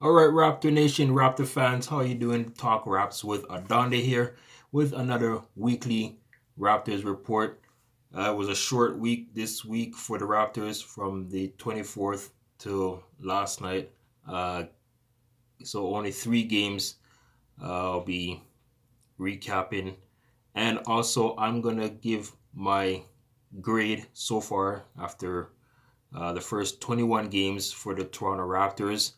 All right, Raptor Nation, Raptor fans, how you doing? Talk Raps with Adonde here with another weekly Raptors report. It was a short week this week for the Raptors from the 24th till last night. Uh, so only 3 games. I'll be recapping, and also I'm gonna give my grade so far after the first 21 games for the Toronto Raptors.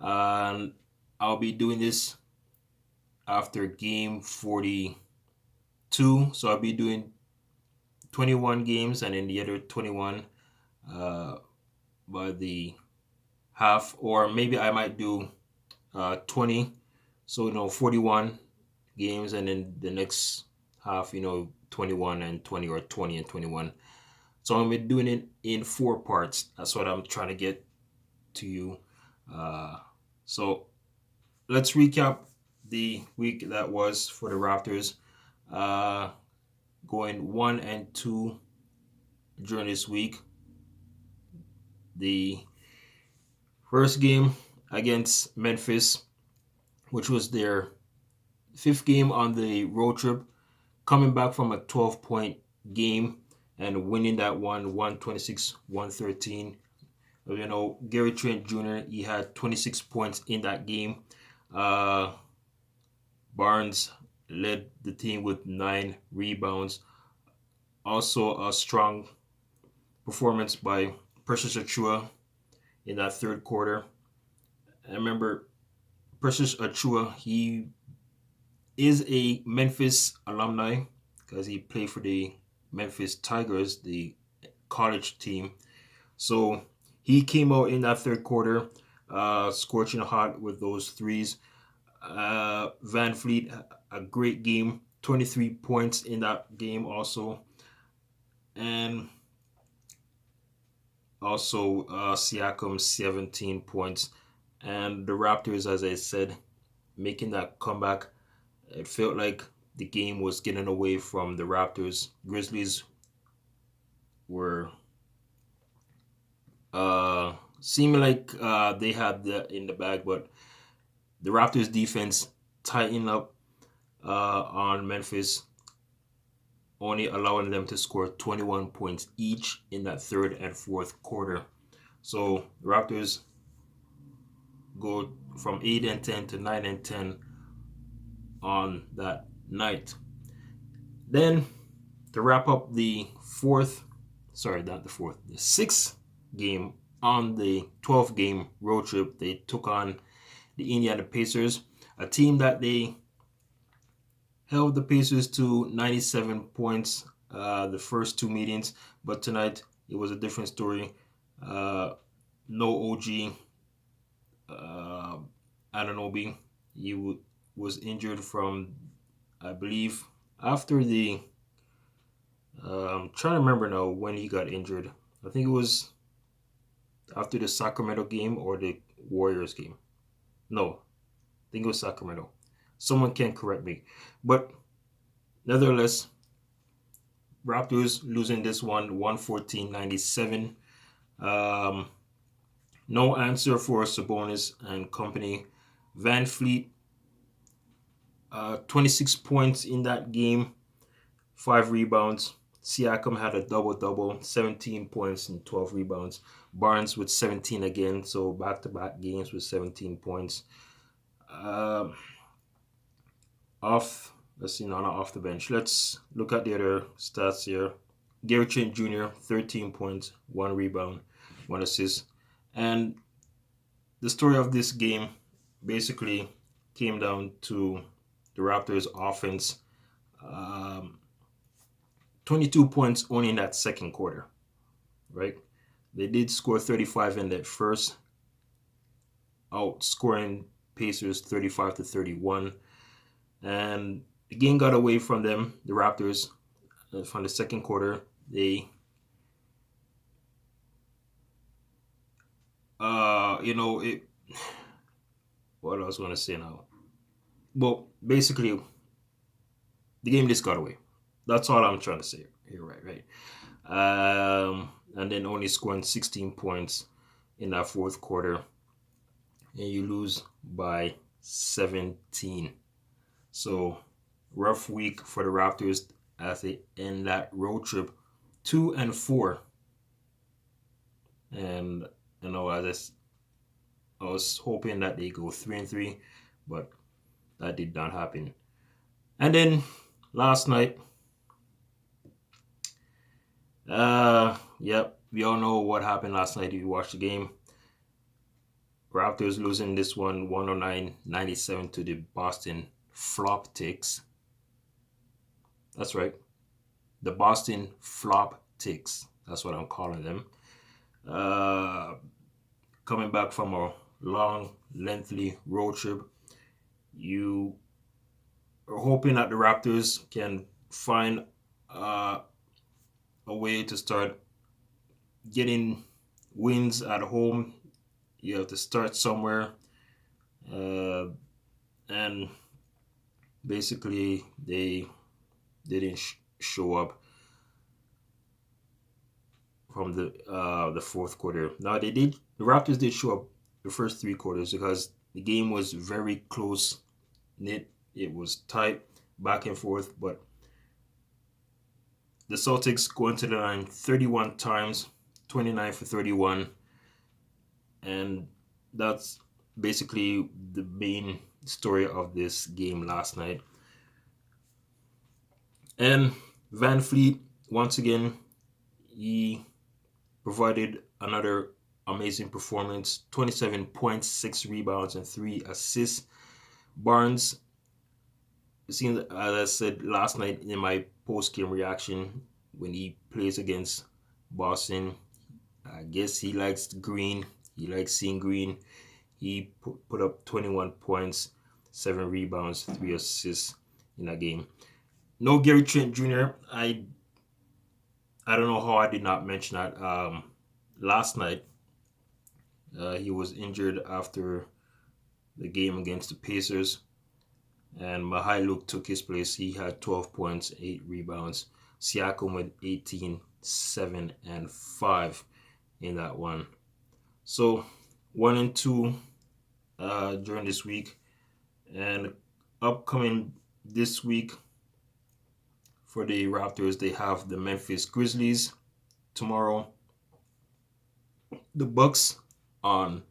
And I'll be doing this after game 42. So I'll be doing 21 games and then the other 21 uh, by the half, or maybe I might do 20. So, 41 games and then the next half, 21 and 20 or 20 and 21. So I'm doing it in 4 parts. That's what I'm trying to get to you. So let's recap the week that was for the Raptors. Uh, Going 1-2 during this week. The first game against Memphis, which was their fifth game on the road trip, coming back from a 12-point game and winning that one 126 113. Gary Trent Jr., he had 26 points in that game. Uh, Barnes led the team with 9 rebounds. Also, a strong performance by Precious Achua in that third quarter. I remember Precious Achua, he is a Memphis alumni because he played for the Memphis Tigers, the college team. So he came out in that third quarter, scorching hot with those threes. Van Fleet, a great game, 23 points in that game also. And also Siakam, 17 points. And the Raptors, as I said, making that comeback. It felt like the game was getting away from the Raptors. Grizzlies were seeming like they had that in the bag, but the Raptors defense tightened up on Memphis, only allowing them to score 21 points each in that third and fourth quarter. So the Raptors go from 8-10 to 9-10 on that night. Then to wrap up the sixth game on the 12th game road trip, they took on the Indiana Pacers, a team that they held the Pacers to 97 points the first 2 meetings, but tonight it was a different story. No OG uh, Ananobi. He was injured from, I believe, after the. I'm trying to remember now when he got injured. I think it was after the Sacramento game or the Warriors game. No, I think it was Sacramento. Someone can correct me. But nevertheless, Raptors losing this one 114-97. Um, no answer for Sabonis and company. Van Fleet, 26 points in that game, 5 rebounds. Siakam had a double double, 17 points and 12 rebounds. Barnes with 17 again, so back to back games with 17 points. Um, off, let's see, no, not off the bench. Let's look at the other stats here. Gary Trent Jr., 13 points, 1 rebound, 1 assist. And the story of this game basically came down to the Raptors' offense. Um, 22 points only in that second quarter, right? They did score 35 in that first, outscoring Pacers 35-31. And the game got away from them, the Raptors, from the second quarter. They, it. What I was going to say now? Well, basically, the game just got away. That's all I'm trying to say here, right? And then only scoring 16 points in that fourth quarter. and you lose by 17. So rough week for the Raptors as they end that road trip 2-4. And I was hoping that they go 3-3, but that did not happen. And then last night, yep, we all know what happened last night if you watched the game. Raptors losing this one 109-97 to the Boston Flop Ticks. That's right. The Boston Flop Ticks. That's what I'm calling them. Uh, Coming back from a long, lengthy road trip, you are hoping that the Raptors can find a way to start getting wins at home. You have to start somewhere. Uh, and basically, they didn't show up from the fourth quarter. Now they did. The Raptors did show up the first three quarters because the game was very close knit. It was tight, back and forth. But the Celtics go into the line 31 times, 29 for 31, and that's basically the main story of this game last night. And Van Fleet, once again, he provided another amazing performance, 27 points, 6 rebounds, and 3 assists. Barnes, seems as I said last night in my post-game reaction, when he plays against Boston, I guess he likes green. He likes seeing green. He put up 21 points, 7 rebounds, 3 assists in that game. No Gary Trent Jr. I don't know how I did not mention that. Last night, he was injured after the game against the Pacers, and Mihailuk took his place. He had 12 points, 8 rebounds. Siakam with 18, 7, and 5 in that one. So 1-2 during this week, and upcoming this week for the Raptors, they have the Memphis Grizzlies tomorrow, the Bucks on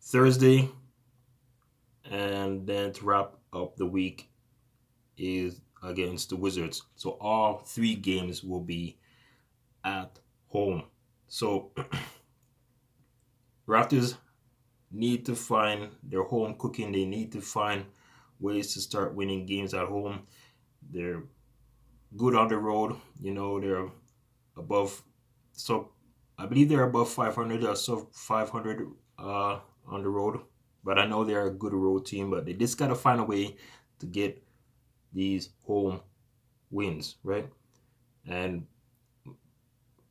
Thursday, and then to wrap up the week is against the Wizards. So all 3 games will be at home. So Raptors need to find their home cooking. They need to find ways to start winning games at home. They're good on the road. They're above. So I believe they're above 500 or sub 500 on the road. But I know they're a good road team. But they just got to find a way to get these home wins, right? And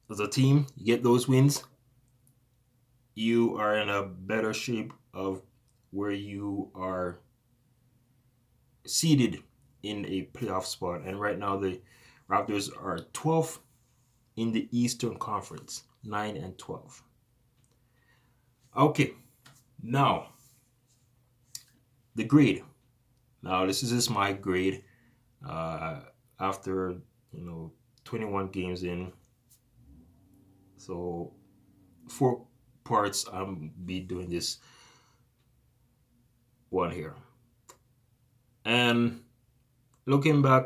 as a team, you get those wins, you are in a better shape of where you are seated in a playoff spot. And right now, the Raptors are 12th in the Eastern Conference, 9-12. Okay, now the grade. Now this is just my grade after 21 games in. So 4 parts I'm be doing this one here. And looking back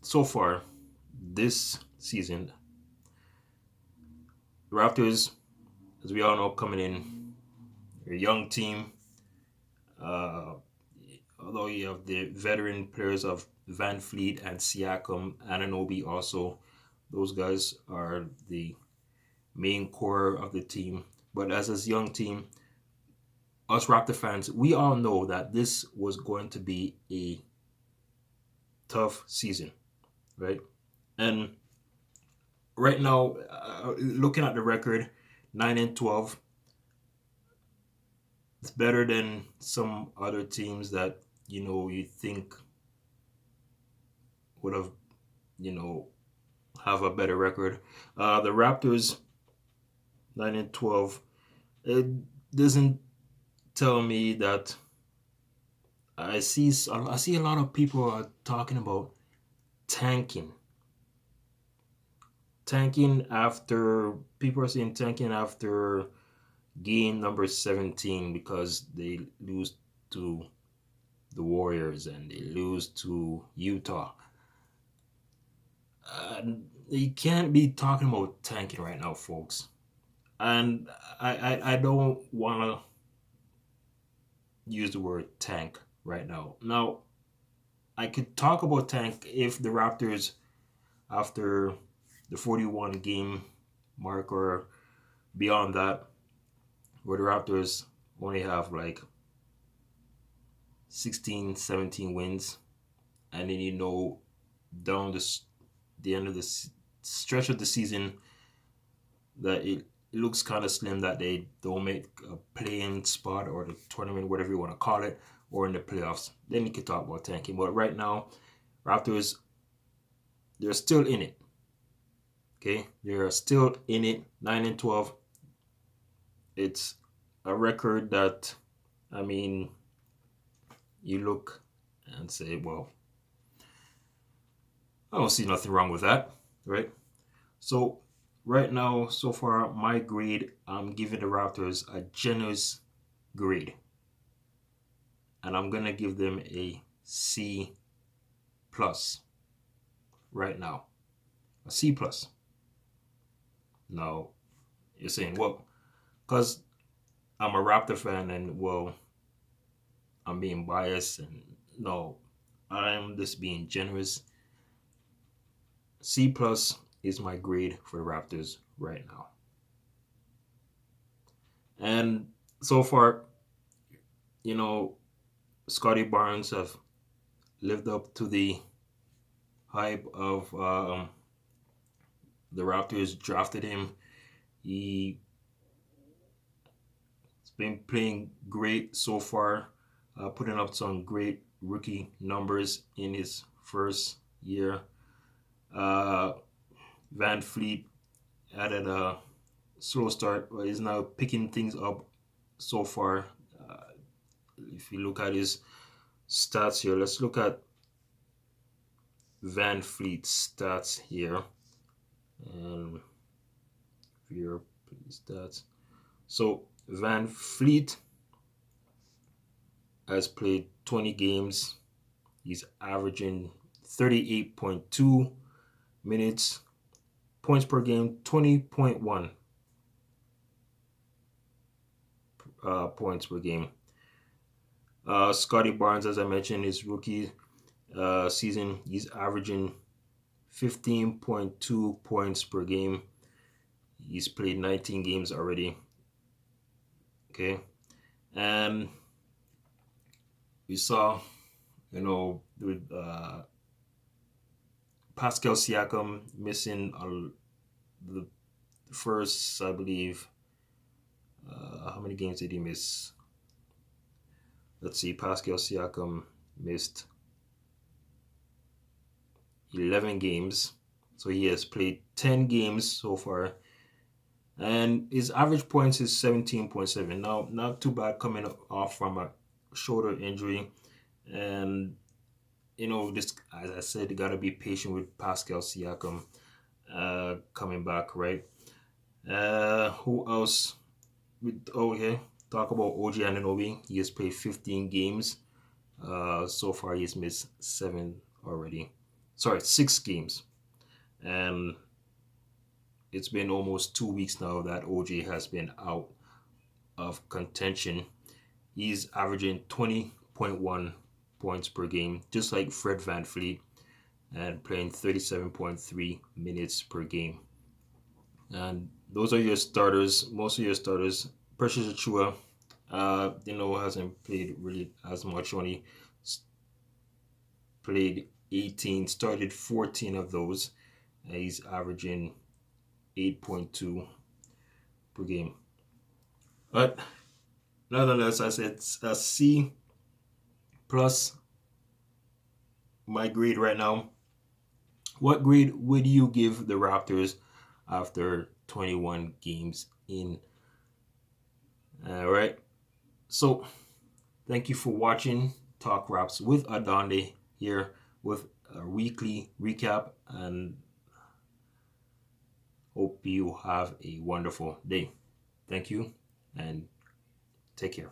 so far this season, the Raptors, as we all know, coming in a young team. Although you have the veteran players of Van Fleet and Siakam, Anunoby also, those guys are the main core of the team. But as a young team, us Raptor fans, we all know that this was going to be a tough season, right? And right now, looking at the record, 9-12, it's better than some other teams that you think would have have a better record. The Raptors 9-12, It doesn't tell me that I see a lot of people are talking about tanking. Tanking after people are saying tanking after game number 17 because they lose to the Warriors and they lose to Utah. You can't be talking about tanking right now, folks. And I don't want to use the word tank right now. Now, I could talk about tank if the Raptors, after the 41 game mark or beyond that, where the Raptors only have like 16, 17 wins, and then down the end of the stretch of the season that it looks kind of slim that they don't make a playing spot or the tournament, whatever you want to call it, or in the playoffs. Then you can talk about tanking. But right now, Raptors, they're still in it. Okay, they're still in it. 9-12. It's a record that, I mean, you look and say, well, I don't see nothing wrong with that, right? So right now, so far, my grade, I'm giving the Raptors a generous grade, and I'm gonna give them a C plus right now, a C plus. Now you're saying, well, because I'm a Raptor fan, and well, I'm being biased, and no, I'm just being generous. C plus is my grade for the Raptors right now, and so far, you know, Scotty Barnes have lived up to the hype of the Raptors drafted him. He's been playing great so far, putting up some great rookie numbers in his first year. Uh, Van Fleet added a slow start, but is now picking things up so far. Uh, if you look at his stats here, let's look at Van Fleet's stats here. And your stats. So Van Fleet has played 20 games. He's averaging 38.2 minutes, points per game, 20.1 points per game. Scotty Barnes, as I mentioned, his rookie season, he's averaging 15.2 points per game. He's played 19 games already. Okay. And we saw, with Pascal Siakam missing the first, I believe, how many games did he miss? Let's see, Pascal Siakam missed 11 games. So he has played 10 games so far. And his average points is 17.7. Now, not too bad coming off from a shoulder injury. And, this, as I said, you got to be patient with Pascal Siakam coming back, right? Who else? Okay, talk about OG Anunoby. He has played 15 games. So far, he's missed 7 already. Sorry, 6 games. And it's been almost 2 weeks now that OG has been out of contention. He's averaging 20.1 points per game, just like Fred VanVleet, and playing 37.3 minutes per game. And those are your starters, most of your starters. Precious Achua, hasn't played really as much. Only played 18, started 14 of those. And he's averaging 8.2 per game. But nonetheless, I said a C plus my grade right now. What grade would you give the Raptors after 21 games in All right. So thank you for watching Talk Raps with Adonde here with a weekly recap, and hope you have a wonderful day. Thank you and take care.